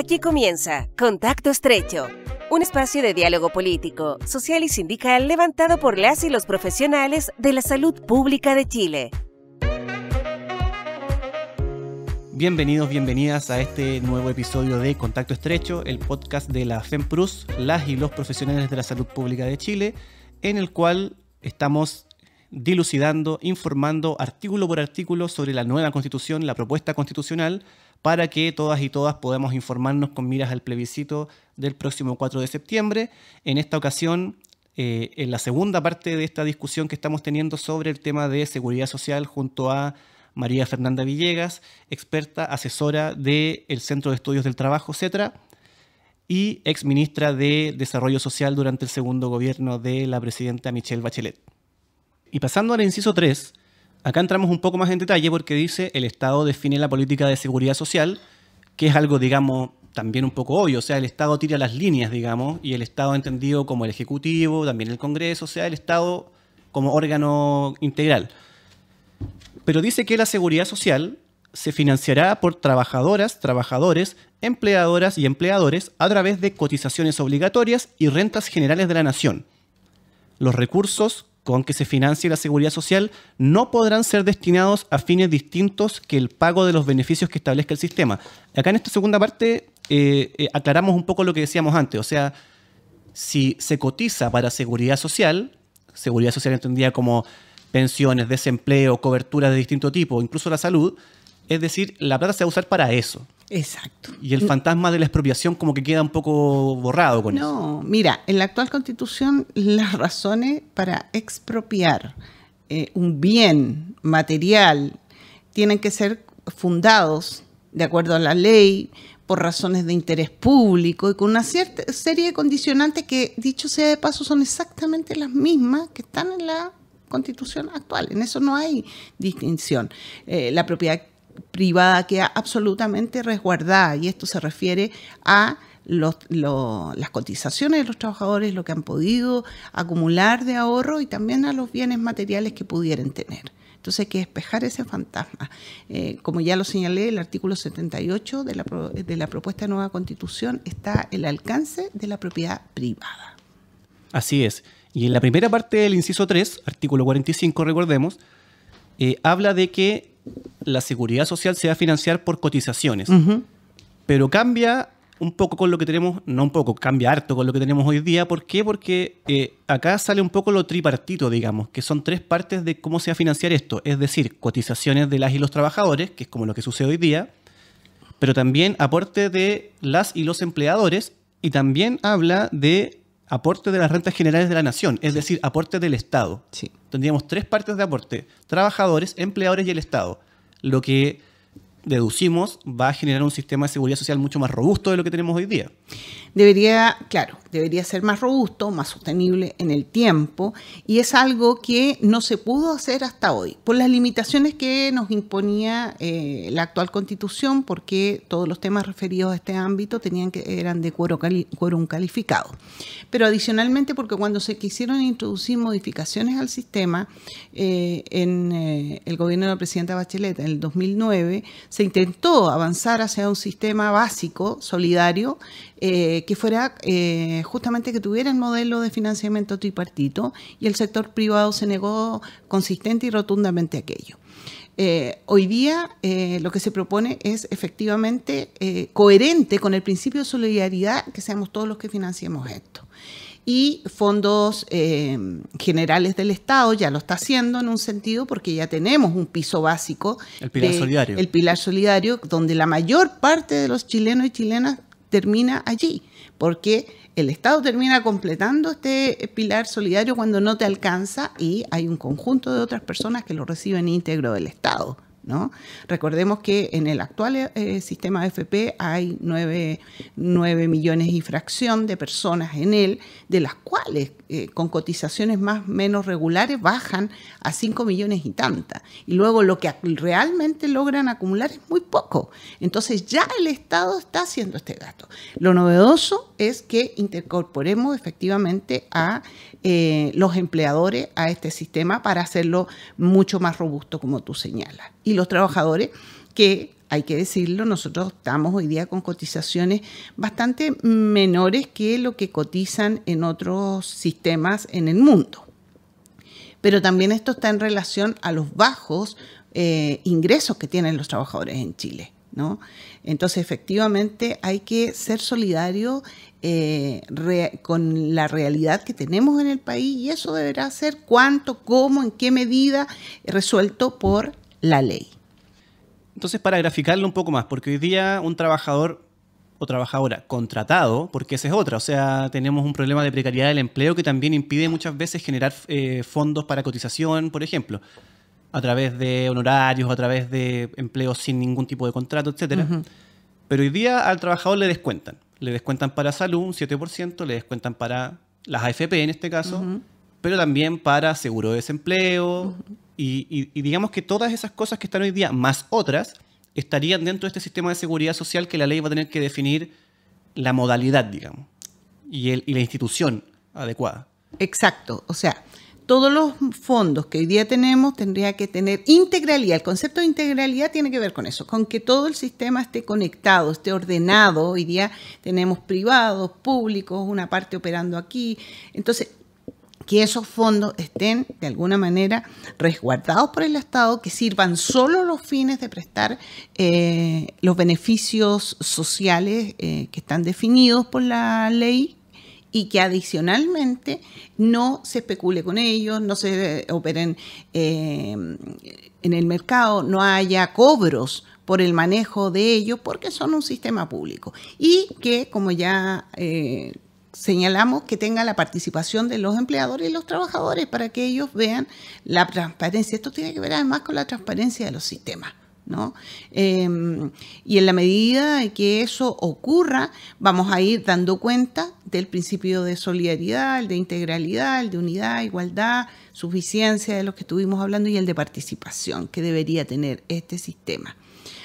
Aquí comienza Contacto Estrecho, un espacio de diálogo político, social y sindical levantado por las y los profesionales de la salud pública de Chile. Bienvenidos, bienvenidas a este nuevo episodio de Contacto Estrecho, el podcast de la FEMPRUS, las y los profesionales de la salud pública de Chile, en el cual estamos dilucidando, informando artículo por artículo sobre la nueva constitución, la propuesta constitucional, para que todas y todas podamos informarnos con miras al plebiscito del próximo 4 de septiembre. En esta ocasión, en la segunda parte de esta discusión que estamos teniendo sobre el tema de seguridad social junto a María Fernanda Villegas, experta, asesora del Centro de Estudios del Trabajo, CETRA, y exministra de Desarrollo Social durante el segundo gobierno de la presidenta Michelle Bachelet. Y pasando al inciso 3, acá entramos un poco más en detalle porque dice el Estado define la política de seguridad social, que es algo, digamos, también un poco obvio. O sea, el Estado tira las líneas, digamos, y el Estado entendido como el Ejecutivo, también el Congreso, o sea, el Estado como órgano integral. Pero dice que la seguridad social se financiará por trabajadoras, trabajadores, empleadoras y empleadores a través de cotizaciones obligatorias y rentas generales de la nación. Los recursos con que se financie la seguridad social no podrán ser destinados a fines distintos que el pago de los beneficios que establezca el sistema. Acá en esta segunda parte aclaramos un poco lo que decíamos antes. O sea, si se cotiza para seguridad social entendida como pensiones, desempleo, cobertura de distinto tipo, incluso la salud, es decir, la plata se va a usar para eso. Exacto. Y el fantasma de la expropiación como que queda un poco borrado con eso. No, mira, en la actual Constitución las razones para expropiar un bien material tienen que ser fundados de acuerdo a la ley, por razones de interés público y con una cierta serie de condicionantes que, dicho sea de paso, son exactamente las mismas que están en la Constitución actual. En eso no hay distinción. La propiedad privada queda absolutamente resguardada y esto se refiere a las cotizaciones de los trabajadores, lo que han podido acumular de ahorro y también a los bienes materiales que pudieran tener. Entonces hay que despejar ese fantasma. Como ya lo señalé, el artículo 78 de la propuesta de nueva Constitución está el alcance de la propiedad privada. Así es. Y en la primera parte del inciso 3, artículo 45, recordemos, habla de que la seguridad social se va a financiar por cotizaciones. Uh-huh. Pero cambia un poco con lo que tenemos, no un poco, cambia harto con lo que tenemos hoy día. ¿Por qué? Porque acá sale un poco lo tripartito, digamos, que son tres partes de cómo se va a financiar esto. Es decir, cotizaciones de las y los trabajadores, que es como lo que sucede hoy día, pero también aporte de las y los empleadores, y también habla de aporte de las rentas generales de la nación, es decir, aporte del Estado. Sí. Tendríamos tres partes de aporte: trabajadores, empleadores y el Estado. Lo que deducimos va a generar un sistema de seguridad social mucho más robusto de lo que tenemos hoy día. Debería ser más robusto, más sostenible en el tiempo, y es algo que no se pudo hacer hasta hoy, por las limitaciones que nos imponía la actual Constitución, porque todos los temas referidos a este ámbito eran de quórum calificado. Pero adicionalmente, porque cuando se quisieron introducir modificaciones al sistema, en el gobierno de la presidenta Bachelet en el 2009, se intentó avanzar hacia un sistema básico, solidario, que fuera justamente que tuviera el modelo de financiamiento tripartito, y el sector privado se negó consistente y rotundamente a aquello. Hoy día lo que se propone es efectivamente coherente con el principio de solidaridad, que seamos todos los que financiemos esto. Y fondos generales del Estado ya lo está haciendo en un sentido porque ya tenemos un piso básico. El pilar solidario. El pilar solidario, donde la mayor parte de los chilenos y chilenas termina allí, porque el Estado termina completando este pilar solidario cuando no te alcanza y hay un conjunto de otras personas que lo reciben íntegro del Estado, ¿no? Recordemos que en el actual sistema de AFP hay 9 millones y fracción de personas en él, de las cuales con cotizaciones más o menos regulares bajan a 5 millones y tantas. Y luego lo que realmente logran acumular es muy poco. Entonces ya el Estado está haciendo este gasto. Lo novedoso es que incorporemos efectivamente a los empleadores a este sistema para hacerlo mucho más robusto, como tú señalas. Y los trabajadores que hay que decirlo, nosotros estamos hoy día con cotizaciones bastante menores que lo que cotizan en otros sistemas en el mundo. Pero también esto está en relación a los bajos ingresos que tienen los trabajadores en Chile, ¿no? Entonces, efectivamente, hay que ser solidario con la realidad que tenemos en el país, y eso deberá ser cuánto, cómo, en qué medida, resuelto por la ley. Entonces, para graficarlo un poco más, porque hoy día un trabajador o trabajadora contratado, porque esa es otra, o sea, tenemos un problema de precariedad del empleo que también impide muchas veces generar fondos para cotización, por ejemplo, a través de honorarios, a través de empleos sin ningún tipo de contrato, etcétera. Uh-huh. Pero hoy día al trabajador le descuentan para salud un 7%, le descuentan para las AFP en este caso, uh-huh, pero también para seguro de desempleo, uh-huh, y digamos que todas esas cosas que están hoy día, más otras, estarían dentro de este sistema de seguridad social que la ley va a tener que definir la modalidad, digamos, y la institución adecuada. Exacto, o sea, todos los fondos que hoy día tenemos tendría que tener integralidad. El concepto de integralidad tiene que ver con eso, con que todo el sistema esté conectado, esté ordenado. Hoy día tenemos privados, públicos, una parte operando aquí. Entonces, que esos fondos estén de alguna manera resguardados por el Estado, que sirvan solo a los fines de prestar los beneficios sociales que están definidos por la ley, y que adicionalmente no se especule con ellos, no se operen en el mercado, no haya cobros por el manejo de ellos, porque son un sistema público. Y que, como ya señalamos, que tenga la participación de los empleadores y los trabajadores para que ellos vean la transparencia. Esto tiene que ver además con la transparencia de los sistemas, ¿no? Y en la medida de que eso ocurra, vamos a ir dando cuenta del principio de solidaridad, el de integralidad, el de unidad, igualdad, suficiencia, de los que estuvimos hablando, y el de participación que debería tener este sistema.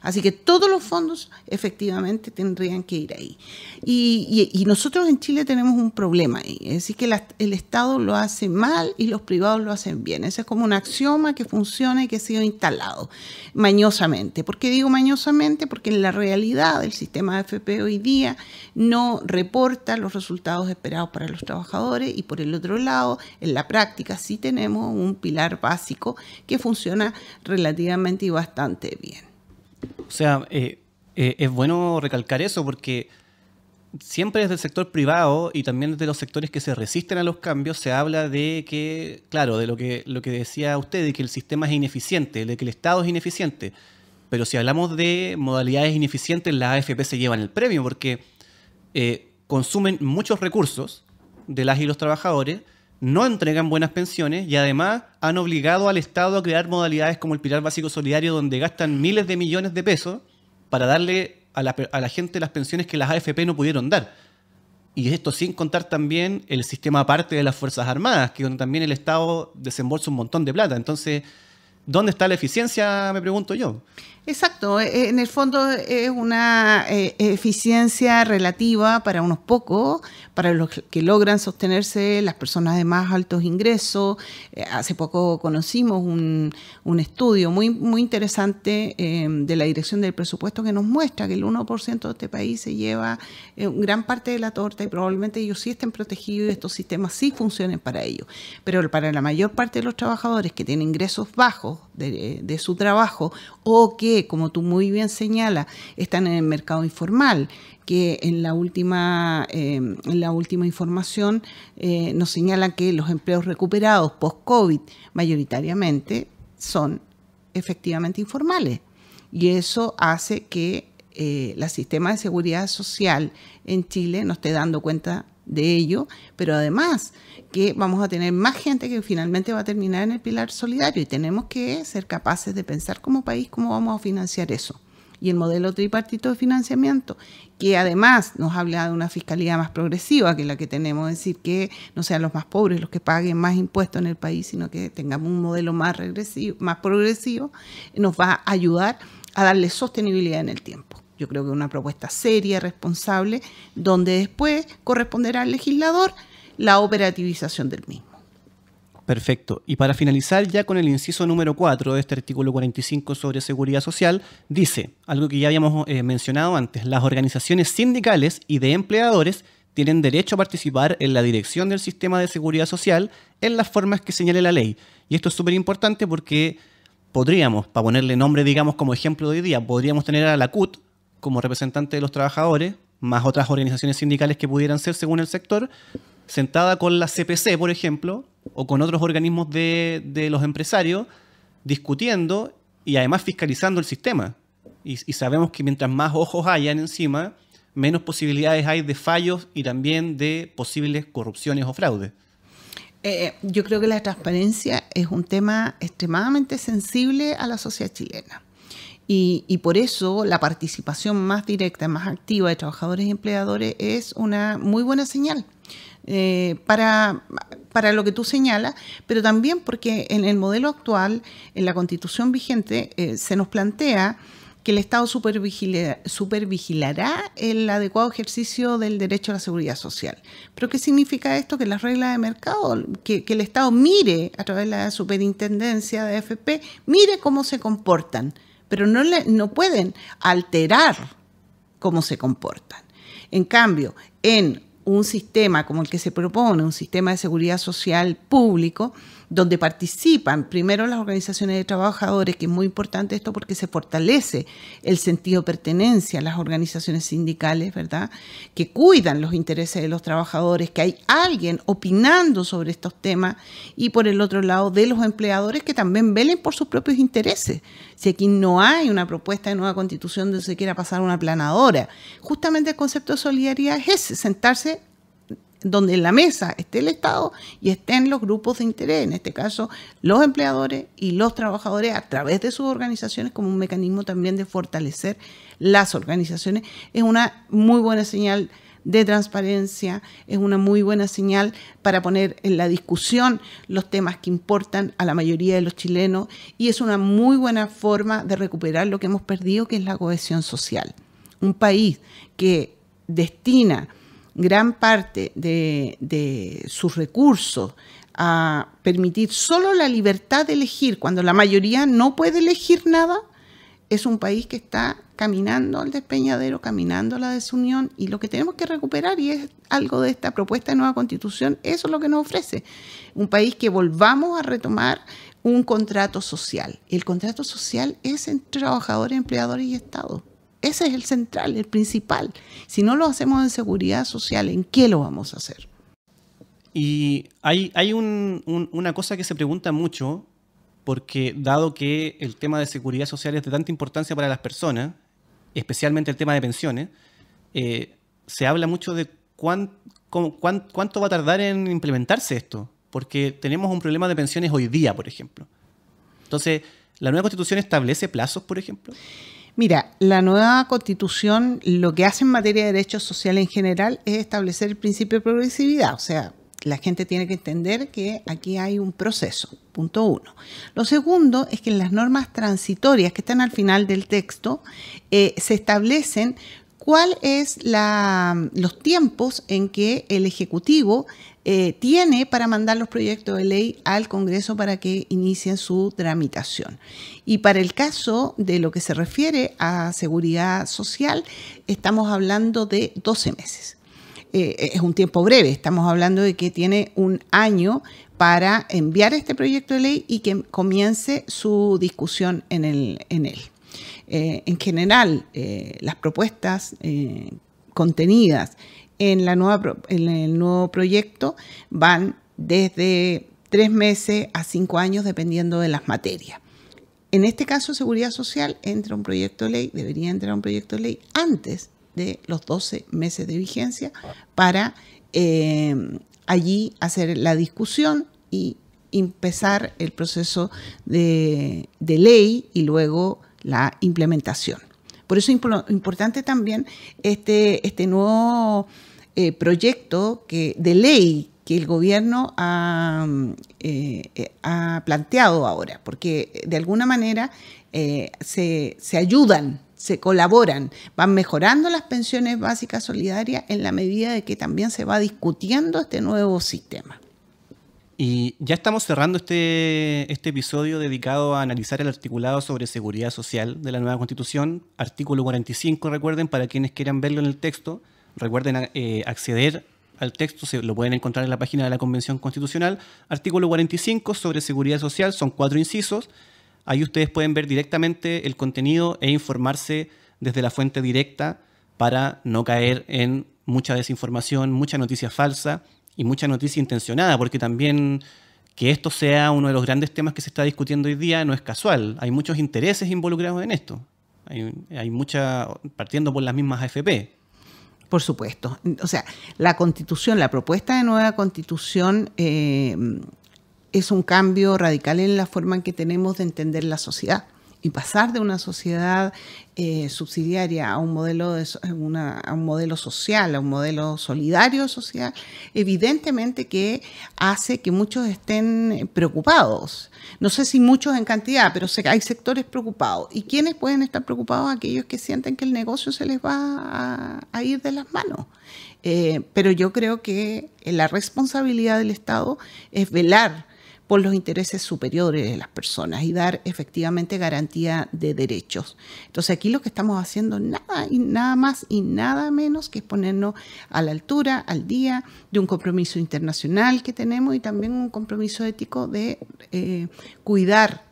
Así que todos los fondos efectivamente tendrían que ir ahí. Y nosotros en Chile tenemos un problema ahí. Es decir, que el Estado lo hace mal y los privados lo hacen bien. Ese es como un axioma que funciona y que ha sido instalado mañosamente. ¿Por qué digo mañosamente? Porque en la realidad el sistema de AFP hoy día no reporta los resultados esperados para los trabajadores, y por el otro lado, en la práctica sí tenemos un pilar básico que funciona relativamente y bastante bien. O sea, es bueno recalcar eso, porque siempre desde el sector privado y también desde los sectores que se resisten a los cambios se habla de que, claro, de lo que decía usted, de que el sistema es ineficiente, de que el Estado es ineficiente. Pero si hablamos de modalidades ineficientes, las AFP se llevan el premio, porque consumen muchos recursos de las y los trabajadores, no entregan buenas pensiones y además han obligado al Estado a crear modalidades como el Pilar Básico Solidario, donde gastan miles de millones de pesos para darle a la gente las pensiones que las AFP no pudieron dar. Y esto sin contar también el sistema aparte de las Fuerzas Armadas, que donde también el Estado desembolsa un montón de plata. Entonces, ¿dónde está la eficiencia? Me pregunto yo. Exacto, en el fondo es una eficiencia relativa para unos pocos, para los que logran sostenerse, las personas de más altos ingresos. Hace poco conocimos un estudio muy, muy interesante de la Dirección del Presupuesto que nos muestra que el 1% de este país se lleva gran parte de la torta, y probablemente ellos sí estén protegidos y estos sistemas sí funcionen para ellos. Pero para la mayor parte de los trabajadores que tienen ingresos bajos de su trabajo, o que, como tú muy bien señalas, están en el mercado informal, que en la última información nos señalan que los empleos recuperados post-COVID mayoritariamente son efectivamente informales. Y eso hace que el sistema de seguridad social en Chile no esté dando cuenta de ello, pero además que vamos a tener más gente que finalmente va a terminar en el pilar solidario, y tenemos que ser capaces de pensar como país cómo vamos a financiar eso. Y el modelo tripartito de financiamiento, que además nos habla de una fiscalidad más progresiva que la que tenemos, es decir, que no sean los más pobres los que paguen más impuestos en el país, sino que tengamos un modelo más regresivo, más progresivo, nos va a ayudar a darle sostenibilidad en el tiempo. Yo creo que una propuesta seria, responsable, donde después corresponderá al legislador la operativización del mismo. Perfecto. Y para finalizar ya con el inciso número 4 de este artículo 45 sobre seguridad social, dice algo que ya habíamos mencionado antes: las organizaciones sindicales y de empleadores tienen derecho a participar en la dirección del sistema de seguridad social en las formas que señale la ley. Y esto es súper importante porque podríamos, para ponerle nombre, digamos, como ejemplo de hoy día, podríamos tener a la CUT como representante de los trabajadores, más otras organizaciones sindicales que pudieran ser según el sector, sentada con la CPC, por ejemplo, o con otros organismos de los empresarios, discutiendo y además fiscalizando el sistema. Y sabemos que mientras más ojos hayan encima, menos posibilidades hay de fallos y también de posibles corrupciones o fraudes. Yo creo que la transparencia es un tema extremadamente sensible a la sociedad chilena. Y por eso la participación más directa, más activa de trabajadores y empleadores es una muy buena señal para lo que tú señalas, pero también porque en el modelo actual, en la Constitución vigente, se nos plantea que el Estado supervigilará el adecuado ejercicio del derecho a la seguridad social. ¿Pero qué significa esto? Que las reglas de mercado, que el Estado mire a través de la superintendencia de AFP, mire cómo se comportan, pero no pueden alterar cómo se comportan. En cambio, en un sistema como el que se propone, un sistema de seguridad social público, donde participan primero las organizaciones de trabajadores, que es muy importante esto porque se fortalece el sentido de pertenencia a las organizaciones sindicales, ¿verdad?, que cuidan los intereses de los trabajadores, que hay alguien opinando sobre estos temas, y por el otro lado de los empleadores que también velen por sus propios intereses. Si aquí no hay una propuesta de nueva constitución donde se quiera pasar una planadora, justamente el concepto de solidaridad es ese, sentarse donde en la mesa esté el Estado y estén los grupos de interés, en este caso los empleadores y los trabajadores a través de sus organizaciones, como un mecanismo también de fortalecer las organizaciones. Es una muy buena señal de transparencia, es una muy buena señal para poner en la discusión los temas que importan a la mayoría de los chilenos, y es una muy buena forma de recuperar lo que hemos perdido, que es la cohesión social. Un país que destina gran parte de sus recursos a permitir solo la libertad de elegir, cuando la mayoría no puede elegir nada, es un país que está caminando al despeñadero, caminando a la desunión, y lo que tenemos que recuperar, y es algo de esta propuesta de nueva constitución, eso es lo que nos ofrece. Un país que volvamos a retomar un contrato social. El contrato social es entre trabajadores, empleadores y Estado. Ese es el central, el principal. Si no lo hacemos en seguridad social, ¿en qué lo vamos a hacer? Y hay una cosa que se pregunta mucho, porque dado que el tema de seguridad social es de tanta importancia para las personas, especialmente el tema de pensiones, se habla mucho de cuánto va a tardar en implementarse esto, porque tenemos un problema de pensiones hoy día, por ejemplo. Entonces, ¿la nueva Constitución establece plazos, por ejemplo? Mira, la nueva Constitución lo que hace en materia de derechos sociales en general es establecer el principio de progresividad. O sea, la gente tiene que entender que aquí hay un proceso, punto uno. Lo segundo es que en las normas transitorias que están al final del texto se establecen cuál es los tiempos en que el Ejecutivo tiene para mandar los proyectos de ley al Congreso para que inicien su tramitación. Y para el caso de lo que se refiere a seguridad social, estamos hablando de 12 meses. Es un tiempo breve, estamos hablando de que tiene un año para enviar este proyecto de ley y que comience su discusión en él. En general, las propuestas contenidas en el nuevo proyecto van desde 3 meses a 5 años, dependiendo de las materias. En este caso, seguridad social debería entrar un proyecto de ley antes de los 12 meses de vigencia para allí hacer la discusión y empezar el proceso de ley y luego la implementación. Por eso es importante también este nuevo proyecto de ley que el gobierno ha planteado ahora, porque de alguna manera se ayudan, se colaboran, van mejorando las pensiones básicas solidarias en la medida de que también se va discutiendo este nuevo sistema. Y ya estamos cerrando este episodio dedicado a analizar el articulado sobre seguridad social de la nueva Constitución, artículo 45, recuerden, para quienes quieran verlo en el texto, recuerden acceder al texto, se lo pueden encontrar en la página de la Convención Constitucional, artículo 45 sobre seguridad social, son 4 incisos, ahí ustedes pueden ver directamente el contenido e informarse desde la fuente directa para no caer en mucha desinformación, mucha noticia falsa, y mucha noticia intencionada, porque también que esto sea uno de los grandes temas que se está discutiendo hoy día no es casual. Hay muchos intereses involucrados en esto. Hay mucha, partiendo por las mismas AFP. Por supuesto. O sea, la Constitución, la propuesta de nueva Constitución es un cambio radical en la forma en que tenemos de entender la sociedad. Y pasar de una sociedad subsidiaria a un modelo a un modelo social, a un modelo solidario social, evidentemente que hace que muchos estén preocupados. No sé si muchos en cantidad, pero sé que hay sectores preocupados. ¿Y quiénes pueden estar preocupados? Aquellos que sienten que el negocio se les va a ir de las manos. Pero yo creo que la responsabilidad del Estado es velar por los intereses superiores de las personas y dar efectivamente garantía de derechos. Entonces aquí lo que estamos haciendo nada más y nada menos que es ponernos a la altura, al día de un compromiso internacional que tenemos y también un compromiso ético de cuidar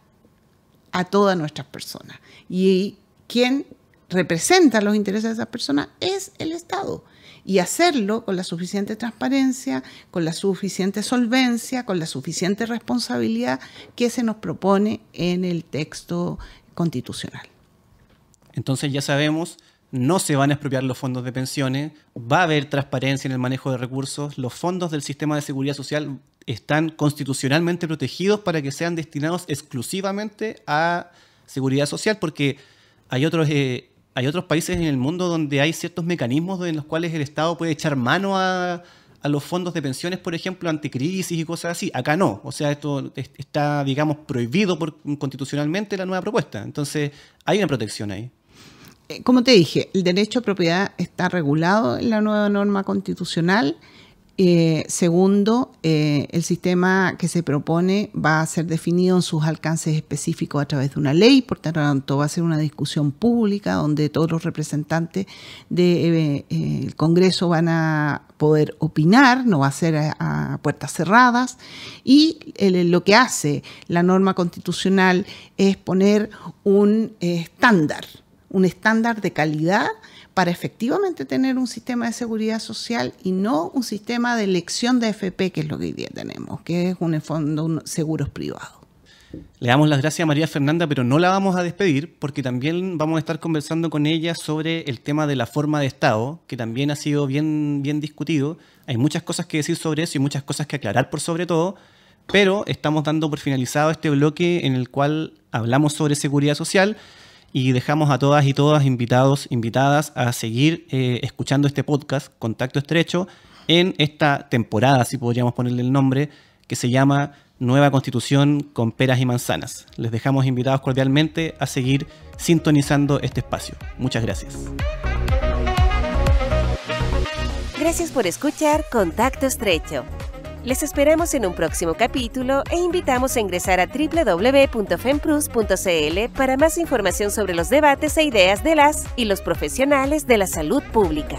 a todas nuestras personas. Y quien representa los intereses de esas personas es el Estado. Y hacerlo con la suficiente transparencia, con la suficiente solvencia, con la suficiente responsabilidad que se nos propone en el texto constitucional. Entonces ya sabemos, no se van a expropiar los fondos de pensiones, va a haber transparencia en el manejo de recursos, los fondos del sistema de seguridad social están constitucionalmente protegidos para que sean destinados exclusivamente a seguridad social, porque hay otros países en el mundo donde hay ciertos mecanismos en los cuales el Estado puede echar mano a los fondos de pensiones, por ejemplo, anticrisis y cosas así. Acá no. O sea, esto está, digamos, prohibido constitucionalmente la nueva propuesta. Entonces, hay una protección ahí. Como te dije, el derecho a propiedad está regulado en la nueva norma constitucional. Segundo, el sistema que se propone va a ser definido en sus alcances específicos a través de una ley, por tanto va a ser una discusión pública donde todos los representantes del Congreso van a poder opinar, no va a ser a puertas cerradas, y lo que hace la norma constitucional es poner un estándar de calidad para efectivamente tener un sistema de seguridad social y no un sistema de elección de AFP, que es lo que hoy día tenemos, que es un fondo seguros privados. Le damos las gracias a María Fernanda, pero no la vamos a despedir porque también vamos a estar conversando con ella sobre el tema de la forma de Estado, que también ha sido bien discutido. Hay muchas cosas que decir sobre eso y muchas cosas que aclarar por sobre todo, pero estamos dando por finalizado este bloque en el cual hablamos sobre seguridad social. Y dejamos a todas y todas invitadas a seguir escuchando este podcast, Contacto Estrecho, en esta temporada, si podríamos ponerle el nombre, que se llama Nueva Constitución con peras y manzanas. Les dejamos invitados cordialmente a seguir sintonizando este espacio. Muchas gracias. Gracias por escuchar Contacto Estrecho. Les esperamos en un próximo capítulo e invitamos a ingresar a www.femprus.cl para más información sobre los debates e ideas de las y los profesionales de la salud pública.